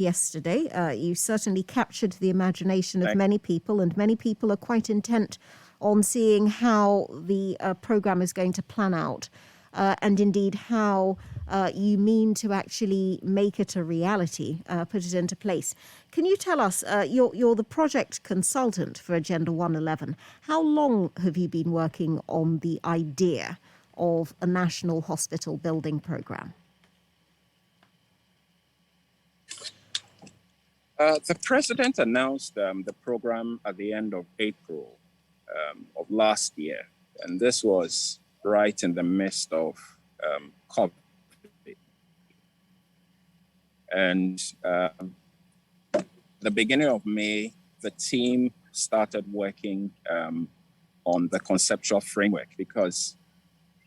yesterday. You certainly captured the imagination of many people, and many people are quite intent on seeing how the program is going to plan out, and indeed how you mean to actually make it a reality, put it into place. Can you tell us, you're the project consultant for Agenda 111. How long have you been working on the idea of a national hospital building program? The president announced the program at the end of April of last year, and this was right in the midst of COVID. And the beginning of May, the team started working on the conceptual framework because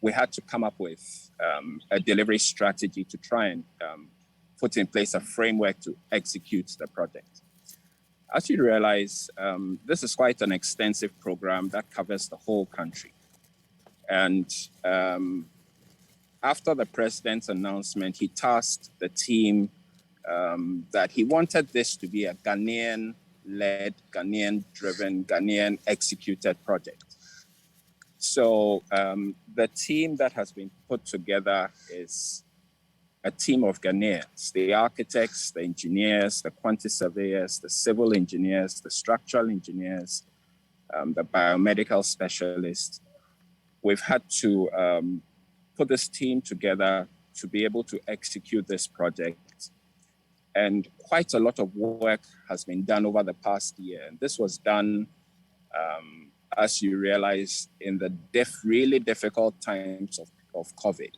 we had to come up with a delivery strategy to try and put in place a framework to execute the project. As you realize, this is quite an extensive program that covers the whole country. And after the president's announcement, he tasked the team that he wanted this to be a Ghanaian-led, Ghanaian-driven, Ghanaian-executed project. So the team that has been put together is a team of Ghanaians, the architects, the engineers, the quantity surveyors, the civil engineers, the structural engineers, the biomedical specialists. We've had to put this team together to be able to execute this project. And quite a lot of work has been done over the past year. And this was done, as you realize, in the really difficult times of COVID.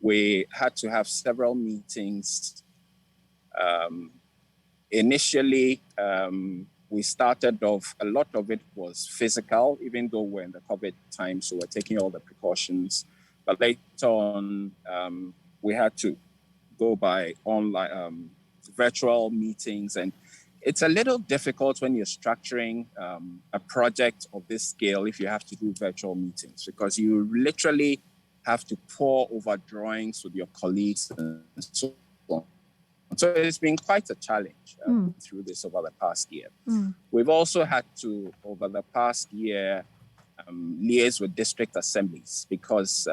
We had to have several meetings. Initially, we started off, a lot of it was physical, even though we're in the COVID time, so we're taking all the precautions. But later on, we had to go by online, virtual meetings. And it's a little difficult when you're structuring a project of this scale if you have to do virtual meetings, because you literally have to pore over drawings with your colleagues and so on. So it's been quite a challenge through this over the past year. We've also had to, over the past year, liaise with district assemblies because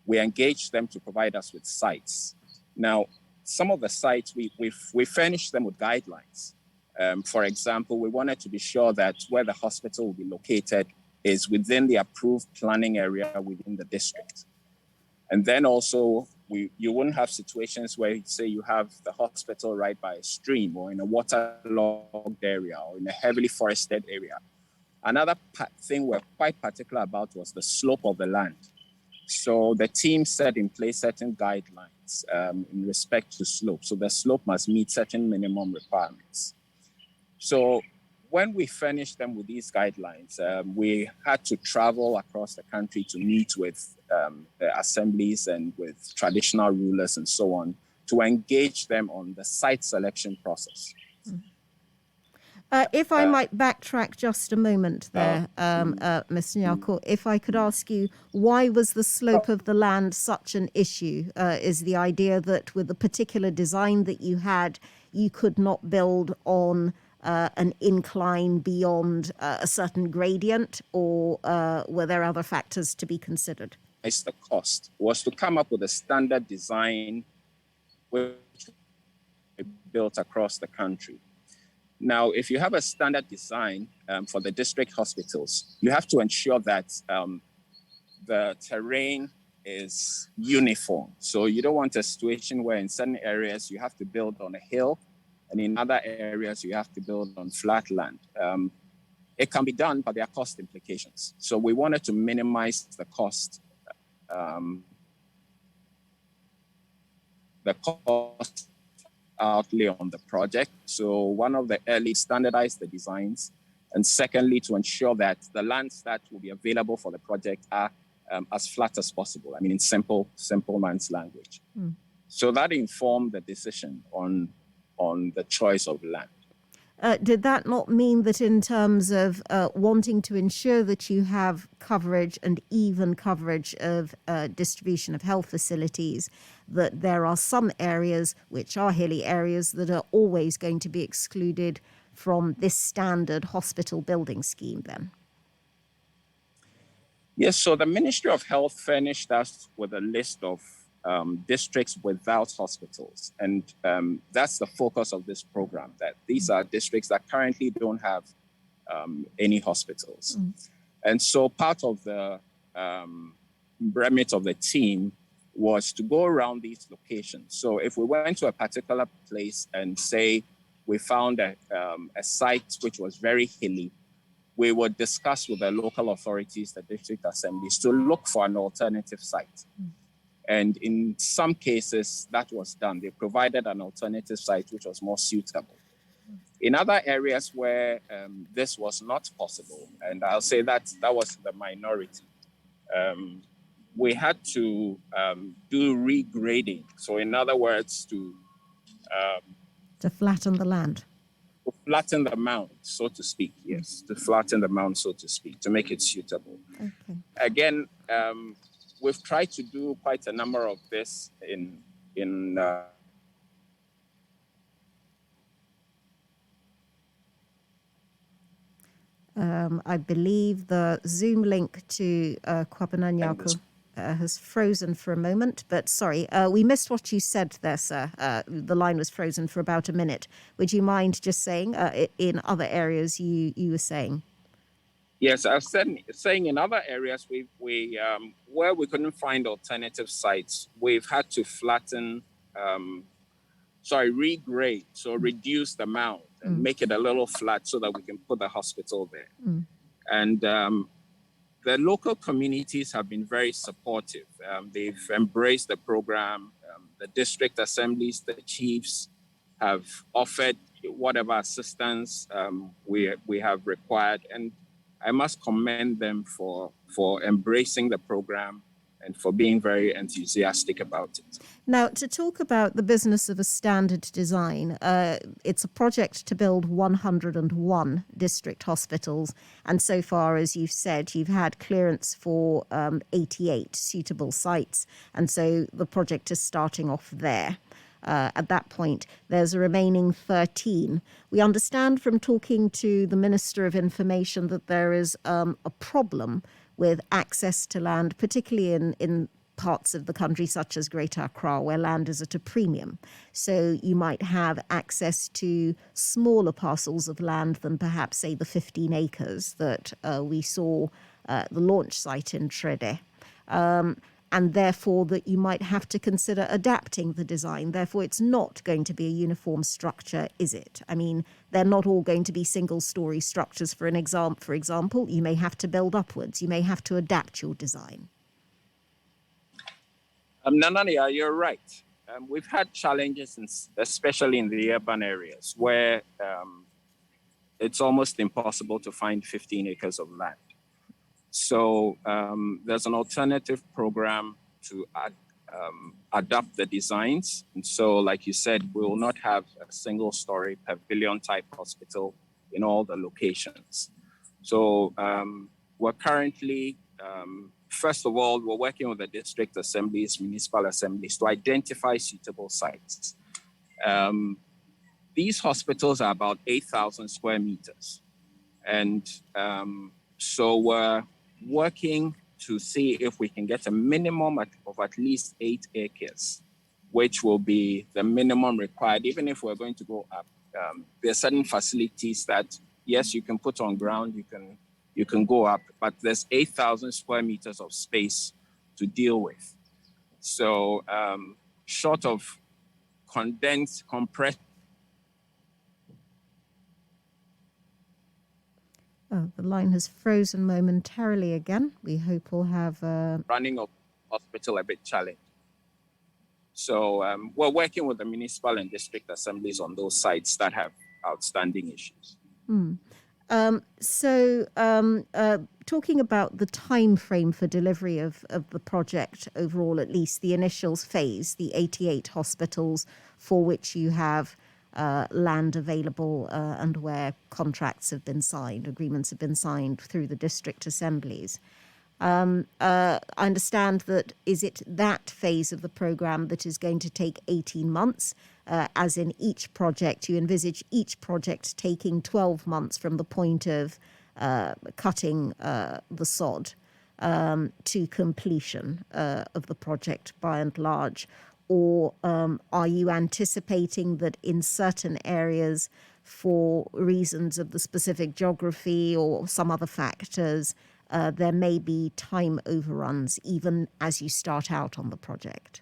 we engaged them to provide us with sites. Now, some of the sites, we furnished them with guidelines. For example, we wanted to be sure that where the hospital will be located is within the approved planning area within the district. And then also, you wouldn't have situations where, say, you have the hospital right by a stream or in a waterlogged area or in a heavily forested area. Another thing we're quite particular about was the slope of the land. So the team set in place certain guidelines in respect to slope. So the slope must meet certain minimum requirements. So when we finished them with these guidelines, we had to travel across the country to meet with the assemblies and with traditional rulers and so on to engage them on the site selection process. If I might backtrack just a moment there, Mr. Nyarko, if I could ask you, why was the slope of the land such an issue? Is the idea that with the particular design that you had, you could not build on an incline beyond a certain gradient, or were there other factors to be considered? It's the cost was to come up with a standard design which we built across the country. Now, if you have a standard design for the district hospitals, you have to ensure that the terrain is uniform. So you don't want a situation where in certain areas you have to build on a hill, and in other areas you have to build on flat land. It can be done, but there are cost implications. So we wanted to minimize the cost outlay on the project. So one of the early standardized the designs, and secondly, to ensure that the lands that will be available for the project are as flat as possible. I mean, in simple man's language. So that informed the decision on the choice of land. Did that not mean that in terms of wanting to ensure that you have coverage and even coverage of distribution of health facilities, that there are some areas which are hilly areas that are always going to be excluded from this standard hospital building scheme then? Yes, so the Ministry of Health furnished us with a list of districts without hospitals. And that's the focus of this program, that these are districts that currently don't have any hospitals. And so part of the remit of the team was to go around these locations. So if we went to a particular place and say we found a site which was very hilly, we would discuss with the local authorities, the district assemblies, to look for an alternative site. And in some cases, that was done. They provided an alternative site which was more suitable. In other areas where this was not possible, and I'll say that was the minority, we had to do regrading. So in other words, to flatten the land. To flatten the mound, so to speak, yes. To flatten the mound, so to speak, to make it suitable. Okay. Again, we've tried to do quite a number of this in I believe the Zoom link to Kwabena Nyarko has frozen for a moment, but sorry, we missed what you said there, sir. The line was frozen for about a minute. Would you mind just saying in other areas you were saying? Yes, I was saying in other areas we where we couldn't find alternative sites, we've had to regrade, so reduce the mound and make it a little flat so that we can put the hospital there. And the local communities have been very supportive. They've embraced the program. The district assemblies, the chiefs have offered whatever assistance we have required. And I must commend them for embracing the program and for being very enthusiastic about it. Now, to talk about the business of a standard design, it's a project to build 101 district hospitals. And so far, as you've said, you've had clearance for 88 suitable sites. And so the project is starting off there. At that point, there's a remaining 13. We understand from talking to the Minister of Information that there is a problem with access to land, particularly in parts of the country such as Greater Accra, where land is at a premium. So you might have access to smaller parcels of land than perhaps, say, the 15 acres that we saw the launch site in Trede. And therefore that you might have to consider adapting the design. Therefore, it's not going to be a uniform structure, is it? I mean, they're not all going to be single-story structures. For example, you may have to build upwards. You may have to adapt your design. Nanania, you're right. We've had challenges, especially in the urban areas, where it's almost impossible to find 15 acres of land. So there's an alternative program to adapt the designs. And so, like you said, we will not have a single-story pavilion-type hospital in all the locations. So we're currently, first of all, we're working with the district assemblies, municipal assemblies to identify suitable sites. These hospitals are about 8,000 square meters. And so we're working to see if we can get a minimum of at least 8 acres, which will be the minimum required, even if we're going to go up. There are certain facilities that, yes, you can put on ground, you can go up, but there's 8,000 square meters of space to deal with. So short of compressed. Oh, the line has frozen momentarily again. We hope we'll have... Running a hospital a bit challenging. So we're working with the municipal and district assemblies on those sites that have outstanding issues. Talking about the time frame for delivery of the project overall, at least the initial phase, the 88 hospitals for which you have land available and where contracts have been signed, agreements have been signed through the district assemblies. I understand that, is it that phase of the programme that is going to take 18 months, as in each project, you envisage each project taking 12 months from the point of cutting the sod to completion of the project by and large? Or are you anticipating that in certain areas, for reasons of the specific geography or some other factors, there may be time overruns even as you start out on the project?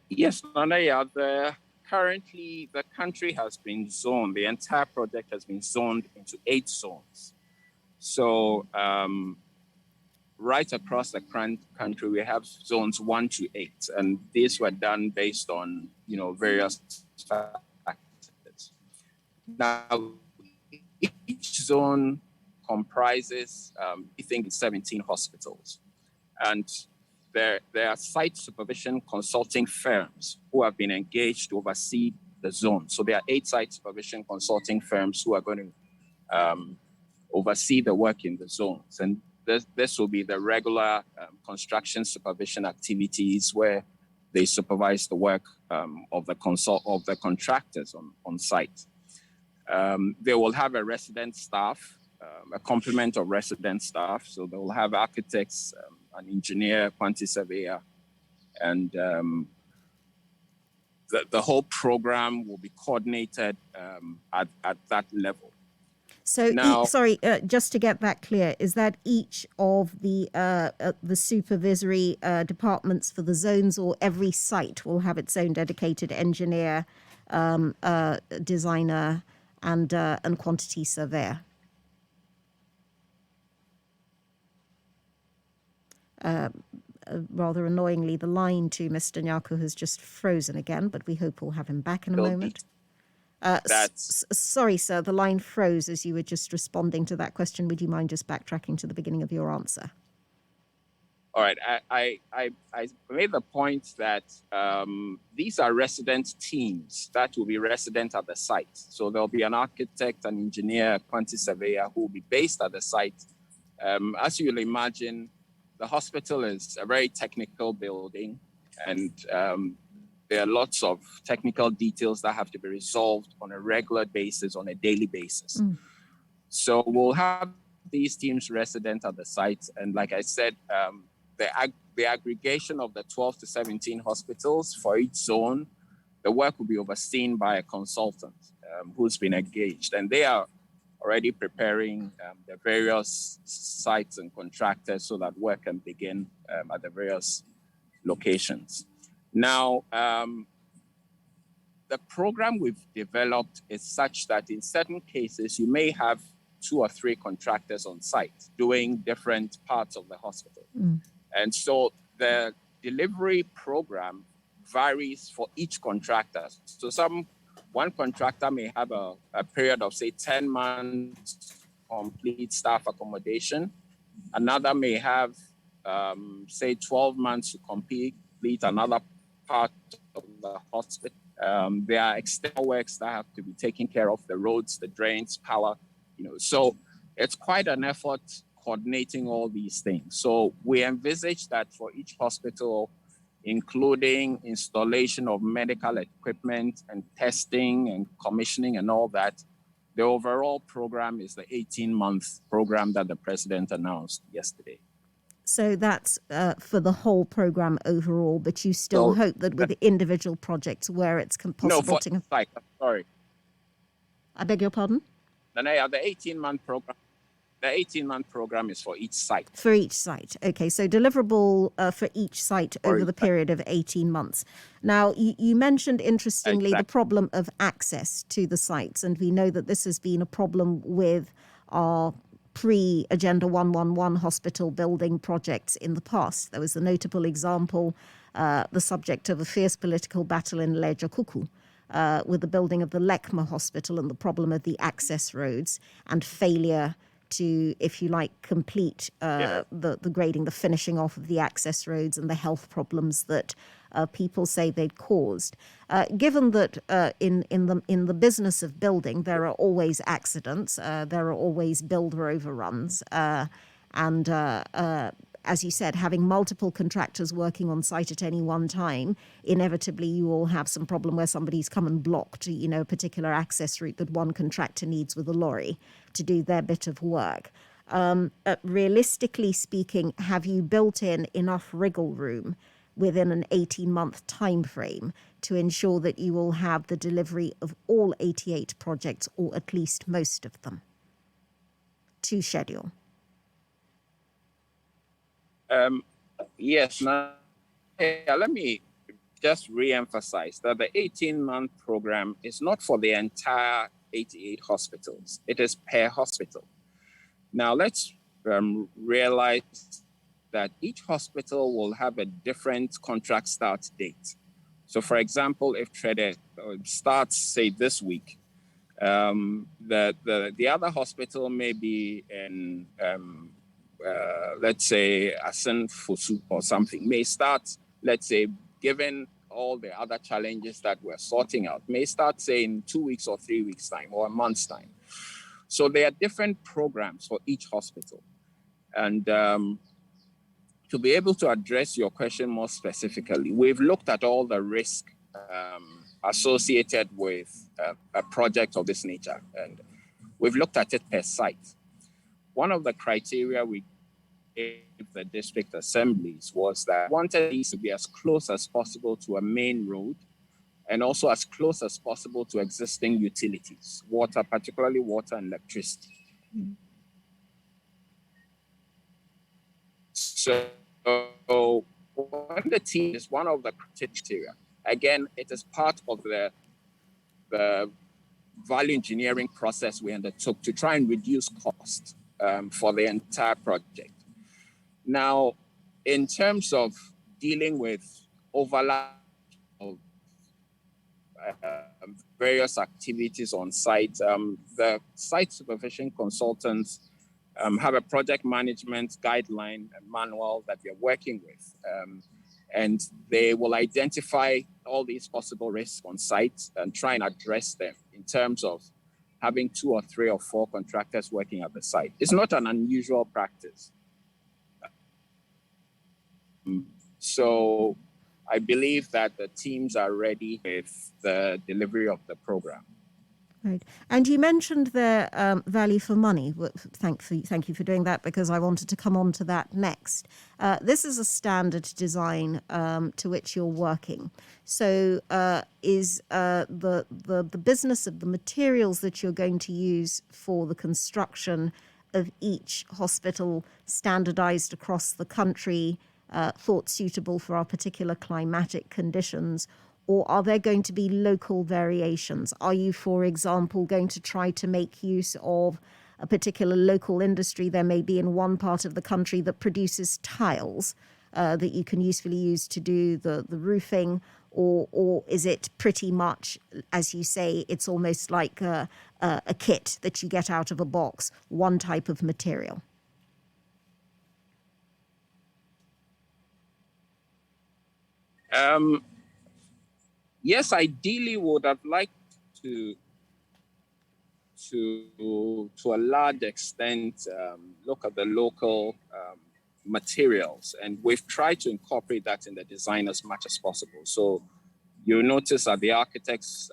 Yes, Nanaya, currently the country has been zoned, the entire project has been zoned into 8 zones. So right across the country, we have zones 1 to 8, and these were done based on, various factors. Now, each zone comprises, I think, 17 hospitals, and there are site supervision consulting firms who have been engaged to oversee the zone. So there are 8 site supervision consulting firms who are going to oversee the work in the zones, and this will be the regular construction supervision activities where they supervise the work of the contractors on site. They will have a resident staff, a complement of resident staff. So they will have architects, an engineer, quantity surveyor, and the whole program will be coordinated at that level. So, now, just to get that clear, is that each of the supervisory departments for the zones, or every site will have its own dedicated engineer, designer, and quantity surveyor? Rather annoyingly, the line to Mr. Nyaku has just frozen again, but we hope we'll have him back in a moment. Sorry, sir, the line froze as you were just responding to that question. Would you mind just backtracking to the beginning of your answer? All right. I made the point that these are resident teams that will be resident at the site. So there'll be an architect, an engineer, a quantity surveyor who will be based at the site. As you'll imagine, the hospital is a very technical building, and there are lots of technical details that have to be resolved on a regular basis, on a daily basis. So we'll have these teams resident at the site. And like I said, the aggregation of the 12 to 17 hospitals for each zone, the work will be overseen by a consultant who's been engaged. And they are already preparing the various sites and contractors so that work can begin at the various locations. Now, the program we've developed is such that in certain cases, you may have 2 or 3 contractors on site doing different parts of the hospital. And so the delivery program varies for each contractor. So one contractor may have a period of, say, 10 months complete staff accommodation. Another may have, say, 12 months to complete another part of the hospital. There are external works that have to be taken care of, the roads, the drains, power, So it's quite an effort coordinating all these things. So we envisage that for each hospital, including installation of medical equipment and testing and commissioning and all that, the overall program is the 18-month program that the president announced yesterday. So that's for the whole program overall, but you still hope that with the individual projects where it's possible to... No, sorry. I beg your pardon? The 18-month program. The 18-month program is for each site. For each site. Okay, so deliverable for each site over the period of 18 months. Now, you mentioned, interestingly, the problem of access to the sites, and we know that this has been a problem with our pre-Agenda 111 hospital building projects in the past. There was a notable example, the subject of a fierce political battle in Lejakuku, with the building of the Lekma Hospital and the problem of the access roads and failure to, if you like, complete the grading, the finishing off of the access roads and the health problems that people say they'd caused. Given that in the business of building, there are always accidents, there are always builder overruns, and as you said, having multiple contractors working on site at any one time, inevitably you will have some problem where somebody's come and blocked, a particular access route that one contractor needs with a lorry to do their bit of work. Realistically speaking, have you built in enough wriggle room within an 18-month time frame to ensure that you will have the delivery of all 88 projects, or at least most of them, to schedule? Yes. Now, let me just re-emphasize that the 18-month program is not for the entire 88 hospitals. It is per hospital. Now, let's realize that each hospital will have a different contract start date. So, for example, if Trede starts, say, this week, the other hospital may be in let's say Asen Fosu or something, may start, let's say, given all the other challenges that we're sorting out, may start, say, in 2 weeks or 3 weeks' time or a month's time. So there are different programs for each hospital. And to be able to address your question more specifically, we've looked at all the risk associated with a project of this nature, and we've looked at it per site. One of the criteria we gave the district assemblies was that we wanted these to be as close as possible to a main road and also as close as possible to existing utilities, water, particularly water and electricity. Mm. So when the team is one of the criteria, again, it is part of the value engineering process we undertook to try and reduce cost for the entire project. Now, in terms of dealing with overlap of various activities on site, the site supervision consultants have a project management guideline and manual that we're working with. And they will identify all these possible risks on site and try and address them in terms of having 2 or 3 or 4 contractors working at the site. It's not an unusual practice. So I believe that the teams are ready with the delivery of the program. Right. And you mentioned the value for money. Thank you for doing that, because I wanted to come on to that next. This is a standard design to which you're working. So is the business of the materials that you're going to use for the construction of each hospital standardized across the country, thought suitable for our particular climatic conditions? Or are there going to be local variations? Are you, for example, going to try to make use of a particular local industry there may be in one part of the country that produces tiles that you can usefully use to do the roofing? Or is it pretty much, as you say, it's almost like a kit that you get out of a box, one type of material? Yes, ideally would have liked to a large extent look at the local materials, and we've tried to incorporate that in the design as much as possible. So you'll notice that the architects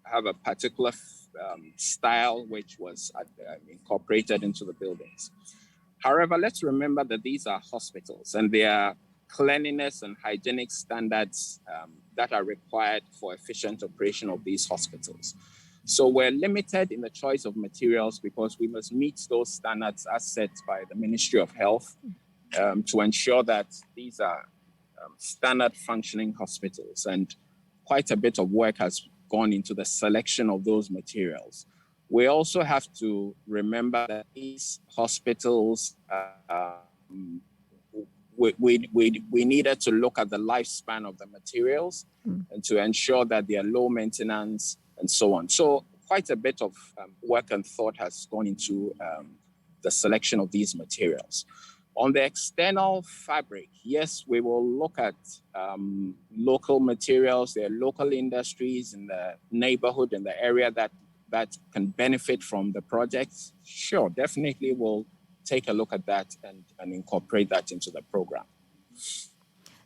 have a particular style which was incorporated into the buildings. However, let's remember that these are hospitals, and there are cleanliness and hygienic standards that are required for efficient operation of these hospitals. So we're limited in the choice of materials because we must meet those standards as set by the Ministry of Health to ensure that these are standard functioning hospitals. And quite a bit of work has gone into the selection of those materials. We also have to remember that these hospitals we needed to look at the lifespan of the materials and to ensure that they are low maintenance and so on. So quite a bit of work and thought has gone into the selection of these materials. On the external fabric, yes, we will look at local materials. There are local industries in the neighborhood, in the area that can benefit from the projects. Sure, definitely we'll take a look at that and incorporate that into the program.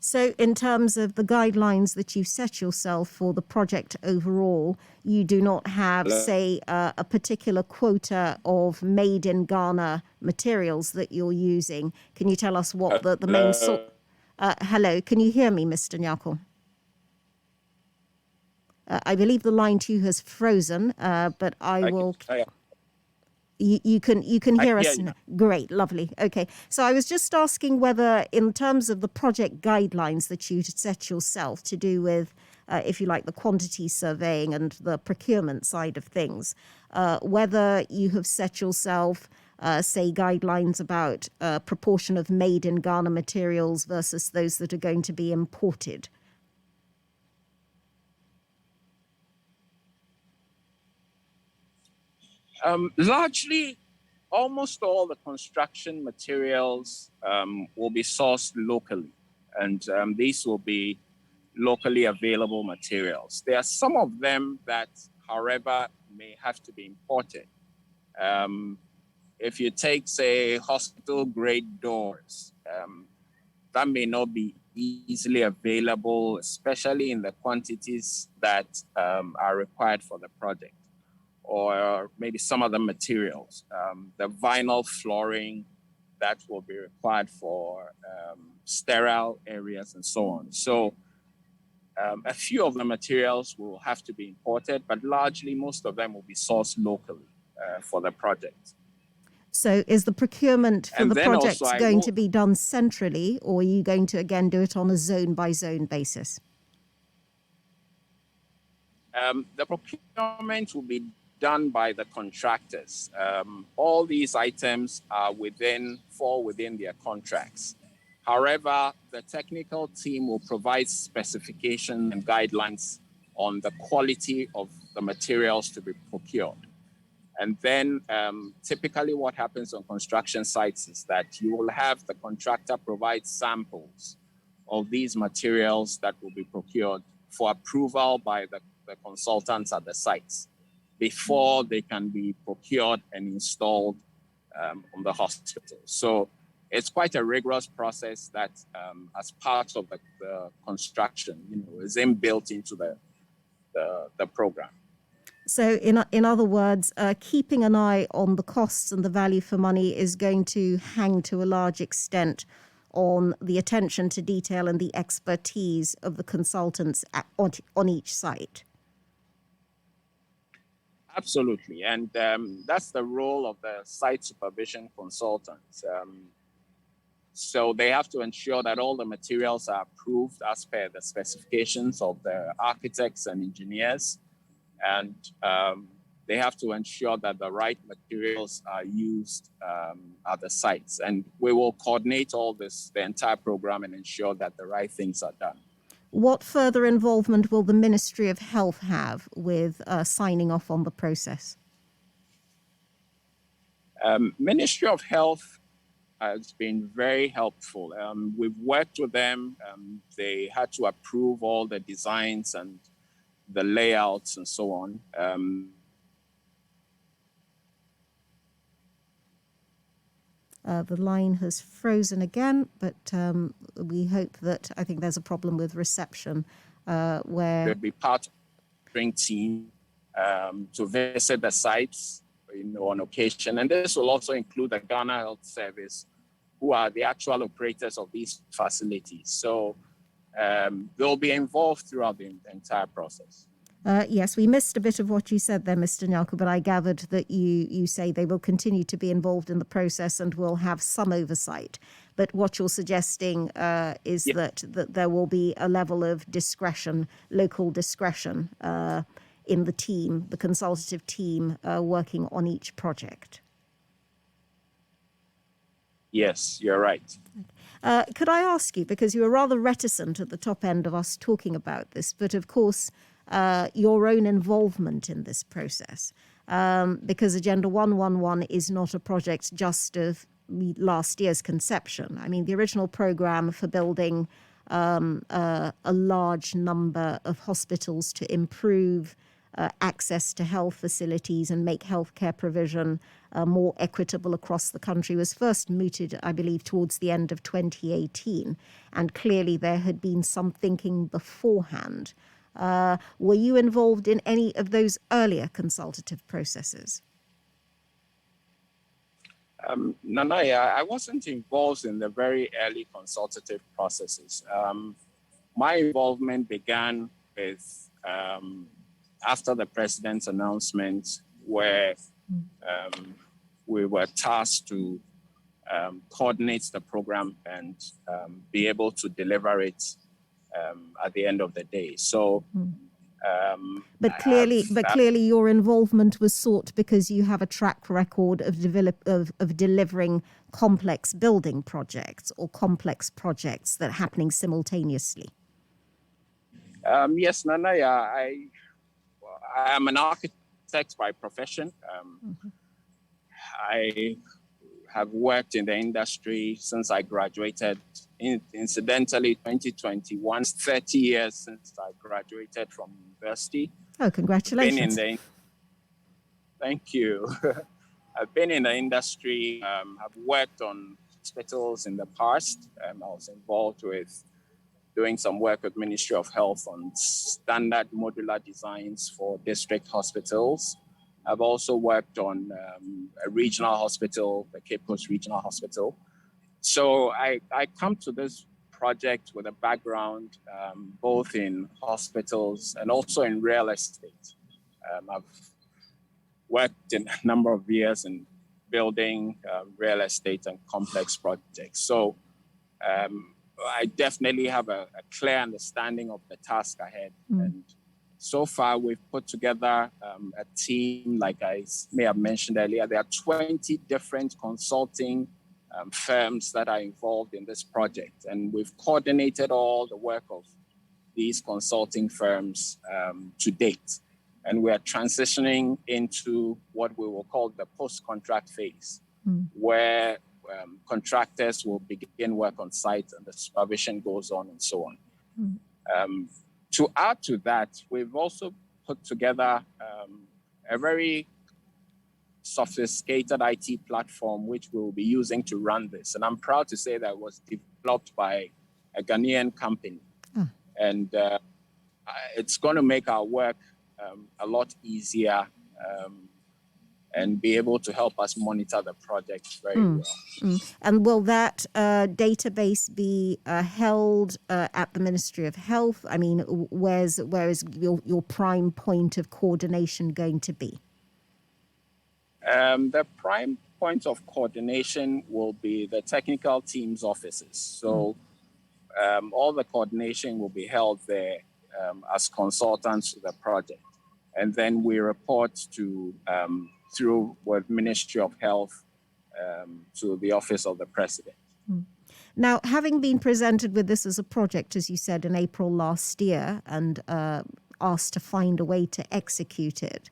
So in terms of the guidelines that you've set yourself for the project overall, you do not have, say, a particular quota of made in Ghana materials that you're using. Can you tell us what the main sort? Hello, can you hear me, Mr. Nyako? I believe the line to you has frozen, but I will... You can hear us now. Great, lovely. Okay, so I was just asking whether, in terms of the project guidelines that you set yourself to do with, if you like, the quantity surveying and the procurement side of things, whether you have set yourself, say, guidelines about proportion of made in Ghana materials versus those that are going to be imported. Largely, almost all the construction materials will be sourced locally, and these will be locally available materials. There are some of them that, however, may have to be imported. If you take, say, hospital-grade doors, that may not be easily available, especially in the quantities that are required for the project. Or maybe some other materials, the vinyl flooring that will be required for sterile areas and so on. So a few of the materials will have to be imported, but largely most of them will be sourced locally for the project. So is the procurement for the projects going to be done centrally, or are you going to, again, do it on a zone-by-zone basis? The procurement will be done by the contractors. All these items fall within their contracts. However, the technical team will provide specifications and guidelines on the quality of the materials to be procured. And then typically what happens on construction sites is that you will have the contractor provide samples of these materials that will be procured for approval by the consultants at the sites before they can be procured and installed on the hospital. So it's quite a rigorous process that as part of the construction, is inbuilt into the program. So in other words, keeping an eye on the costs and the value for money is going to hang to a large extent on the attention to detail and the expertise of the consultants on each site. Absolutely. And that's the role of the site supervision consultants. So they have to ensure that all the materials are approved as per the specifications of the architects and engineers. And they have to ensure that the right materials are used at the sites. And we will coordinate all this, the entire program, and ensure that the right things are done. What further involvement will the Ministry of Health have with signing off on the process? Ministry of Health has been very helpful. We've worked with them. They had to approve all the designs and the layouts and so on. The line has frozen again, but we hope that, I think there's a problem with reception where... There'll be part of the team to visit the sites, on occasion. And this will also include the Ghana Health Service, who are the actual operators of these facilities. So they'll be involved throughout the entire process. Yes, we missed a bit of what you said there, Mr. Nyako, but I gathered that you say they will continue to be involved in the process and will have some oversight. But what you're suggesting is that there will be a level of discretion, local discretion in the team, the consultative team working on each project. Yes, you're right. Could I ask you, because you were rather reticent at the top end of us talking about this, but of course, your own involvement in this process. because Agenda 111 is not a project just of last year's conception. I mean, the original program for building a large number of hospitals to improve access to health facilities and make healthcare provision more equitable across the country was first mooted, I believe, towards the end of 2018. And clearly there had been some thinking beforehand. Were you involved in any of those earlier consultative processes? Nanaya, I wasn't involved in the very early consultative processes. My involvement began with after the president's announcement, where we were tasked to coordinate the program and be able to deliver it at the end of the day. So, but clearly, your involvement was sought because you have a track record of delivering complex building projects or complex projects that are happening simultaneously. Yes, Nanaya, I am an architect by profession. I have worked in the industry since I graduated. Incidentally, 2021, 30 years since I graduated from university. Oh, congratulations. Thank you. I've been in the industry, have worked on hospitals in the past. I was involved with doing some work with Ministry of Health on standard modular designs for district hospitals. I've also worked on a regional hospital, the Cape Coast Regional Hospital. So I come to this project with a background both in hospitals and also in real estate. I've worked in a number of years in building real estate and complex projects. So I definitely have a clear understanding of the task ahead. And so far, we've put together a team, like I may have mentioned earlier. There are 20 different consulting firms that are involved in this project. And we've coordinated all the work of these consulting firms to date. And we are transitioning into what we will call the post-contract phase, where contractors will begin work on site and the supervision goes on and so on. To add to that, we've also put together a very sophisticated IT platform which we will be using to run this. And I'm proud to say that it was developed by a Ghanaian company. And it's going to make our work a lot easier and be able to help us monitor the project very well. And will that database be held at the Ministry of Health? I mean, where is your prime point of coordination going to be? The prime point of coordination will be the technical team's offices. So all the coordination will be held there as consultants to the project. And then we report to through with Ministry of Health to the Office of the President. Now, having been presented with this as a project, as you said, in April last year, and asked to find a way to execute it,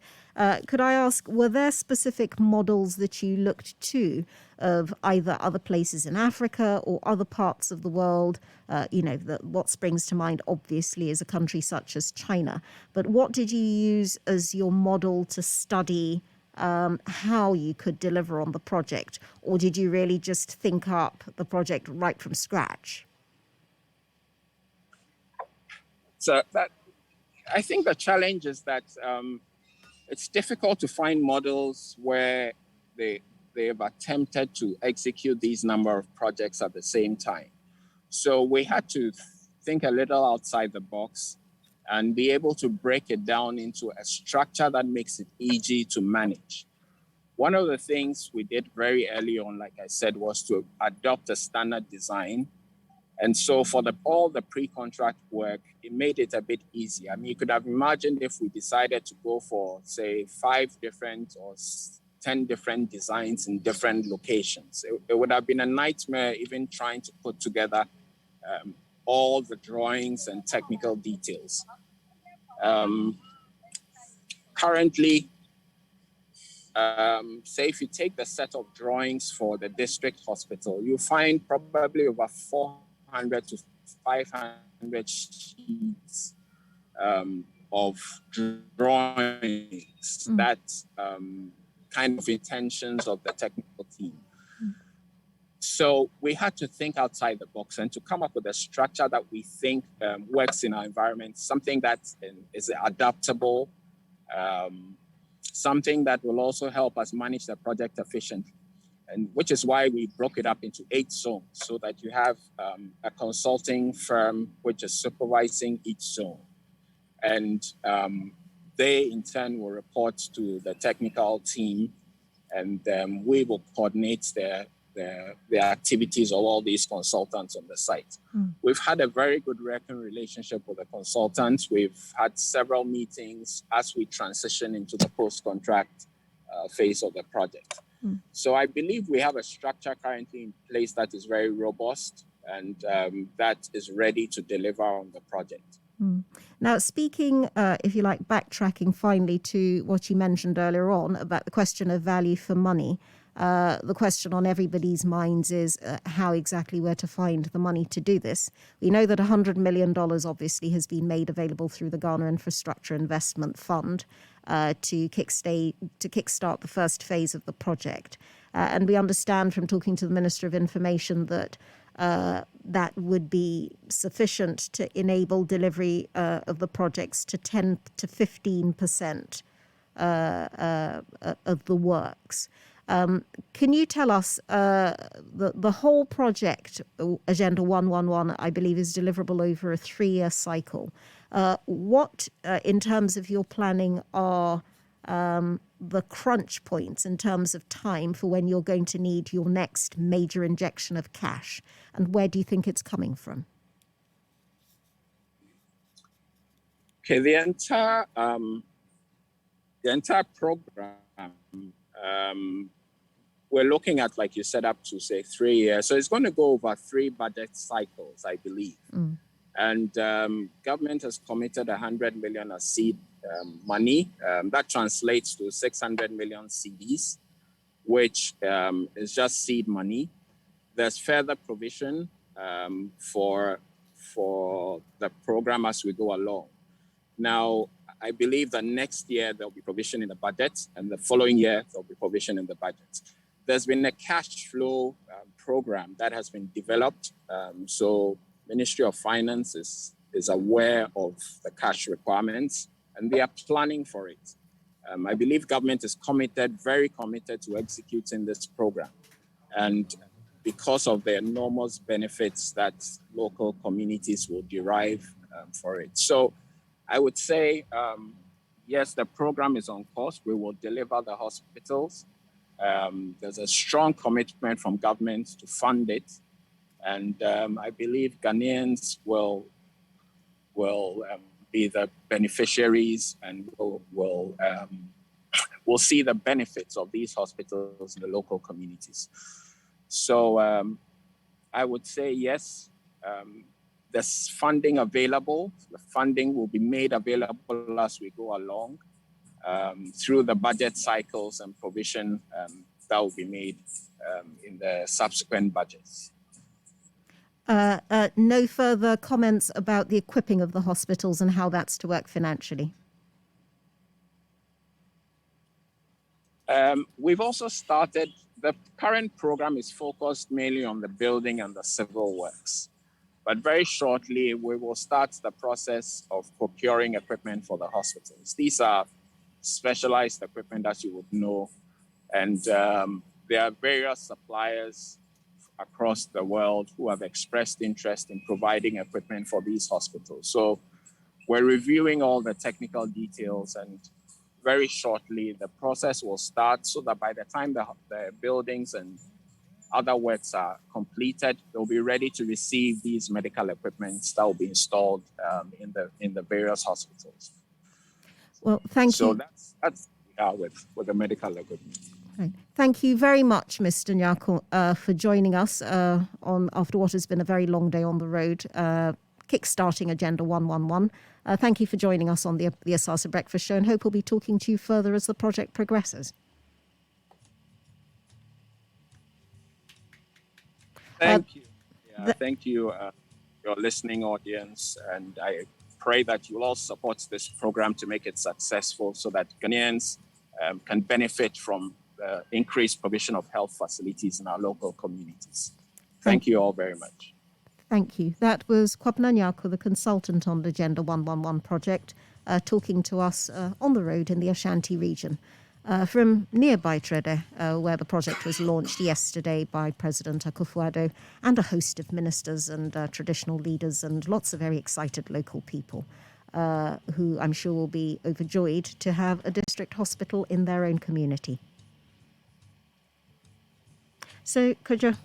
could I ask, were there specific models that you looked to of either other places in Africa or other parts of the world? What springs to mind, obviously, is a country such as China. But what did you use as your model to study how you could deliver on the project? Or did you really just think up the project right from scratch? So I think the challenge is that it's difficult to find models where they've attempted to execute these number of projects at the same time. So we had to think a little outside the box and be able to break it down into a structure that makes it easy to manage. One of the things we did very early on, like I said, was to adopt a standard design. And so for all the pre-contract work, it made it a bit easier. I mean, you could have imagined if we decided to go for, say, 5 different or 10 different designs in different locations. It would have been a nightmare even trying to put together all the drawings and technical details. Currently, say if you take the set of drawings for the district hospital, you find probably over 400 to 500 sheets of drawings that kind of intentions of the technical team. So we had to think outside the box and to come up with a structure that we think works in our environment, something that is adaptable, something that will also help us manage the project efficiently. And which is why we broke it up into 8 zones, so that you have a consulting firm which is supervising each zone. And they in turn will report to the technical team, and we will coordinate the activities of all these consultants on the site. We've had a very good working relationship with the consultants. We've had several meetings as we transition into the post-contract phase of the project. So I believe we have a structure currently in place that is very robust and that is ready to deliver on the project. Now, speaking, if you like, backtracking finally to what you mentioned earlier on about the question of value for money, the question on everybody's minds is how exactly we're to find the money to do this. We know that $100 million obviously has been made available through the Ghana Infrastructure Investment Fund to kickstart the first phase of the project. And we understand from talking to the Minister of Information that that would be sufficient to enable delivery of the projects to 10 to 15% of the works. Can you tell us the whole project, Agenda 111, I believe, is deliverable over a 3-year cycle. What, in terms of your planning, are the crunch points in terms of time for when you're going to need your next major injection of cash? And where do you think it's coming from? Okay, the entire program, we're looking at, like you said, up to say 3 years. So it's going to go over 3 budget cycles, I believe. And government has committed 100 million as seed money. That translates to 600 million CDs, which is just seed money. There's further provision for the program as we go along. Now, I believe that next year there'll be provision in the budget, and the following year there'll be provision in the budget. There's been a cash flow program that has been developed. So Ministry of Finance is aware of the cash requirements, and they are planning for it. I believe government is very committed to executing this program. And because of the enormous benefits that local communities will derive for it. So I would say, yes, the program is on course. We will deliver the hospitals. There's a strong commitment from government to fund it. And I believe Ghanaians will be the beneficiaries and will see the benefits of these hospitals in the local communities. So I would say, yes, there's funding available. The funding will be made available as we go along through the budget cycles and provision that will be made in the subsequent budgets. No further comments about the equipping of the hospitals and how that's to work financially? We've also started, the current program is focused mainly on the building and the civil works. But very shortly, we will start the process of procuring equipment for the hospitals. These are specialized equipment, as you would know. And there are various suppliers across the world who have expressed interest in providing equipment for these hospitals. So we're reviewing all the technical details, and very shortly the process will start so that by the time the buildings and other works are completed, they'll be ready to receive these medical equipment that will be installed in the various hospitals. Well, thank you. So that's with the medical equipment. Right. Thank you very much, Mr. Nyarko, for joining us after what has been a very long day on the road, kickstarting Agenda 111. Thank you for joining us on the Asasa Breakfast Show, and hope we'll be talking to you further as the project progresses. Thank you. Yeah, thank you, your listening audience. And I pray that you will all support this program to make it successful so that Ghanaians can benefit from the increased provision of health facilities in our local communities. Thank you all very much. Thank you. That was Kwabena Nyarko, the consultant on the Agenda 111 project, talking to us on the road in the Ashanti region. From nearby Trede, where the project was launched yesterday by President Akufo-Addo and a host of ministers and traditional leaders and lots of very excited local people who I'm sure will be overjoyed to have a district hospital in their own community. So, Kojo,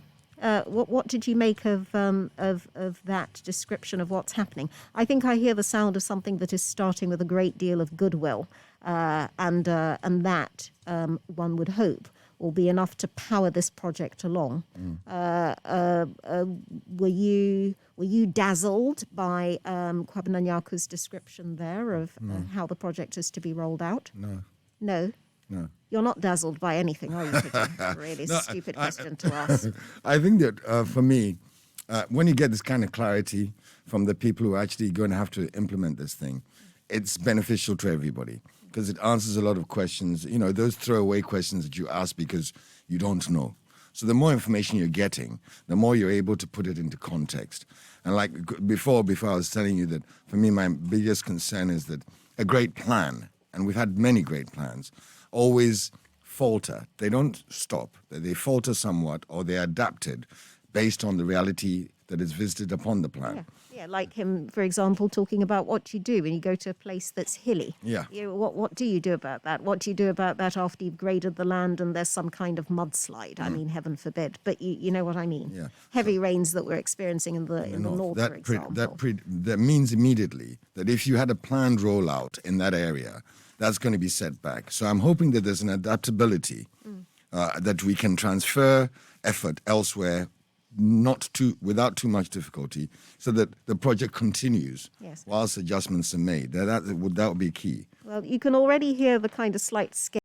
what did you make of that description of what's happening? I think I hear the sound of something that is starting with a great deal of goodwill, and that one would hope will be enough to power this project along. Were you dazzled by Kwabena Nyarko's description there of how the project is to be rolled out? No. You're not dazzled by anything, are you, Kojo? Really stupid question to ask. I think that for me, when you get this kind of clarity from the people who are actually going to have to implement this thing, it's beneficial to everybody because it answers a lot of questions, you know, those throwaway questions that you ask because you don't know. So the more information you're getting, the more you're able to put it into context. And like before I was telling you that for me, my biggest concern is that a great plan, and we've had many great plans, always falter. They don't stop. They falter somewhat or they're adapted based on the reality that is visited upon the plan. Yeah, like him, for example, talking about what you do when you go to a place that's hilly. Yeah. What do you do about that? What do you do about that after you've graded the land and there's some kind of mudslide? I mean, heaven forbid. But you know what I mean. Yeah. Heavy rains that we're experiencing in the north, for example. That means immediately that if you had a planned rollout in that area, that's going to be set back. So I'm hoping that there's an adaptability that we can transfer effort elsewhere, without too much difficulty, so that the project continues whilst adjustments are made. That would be key. Well, you can already hear the kind of slight scale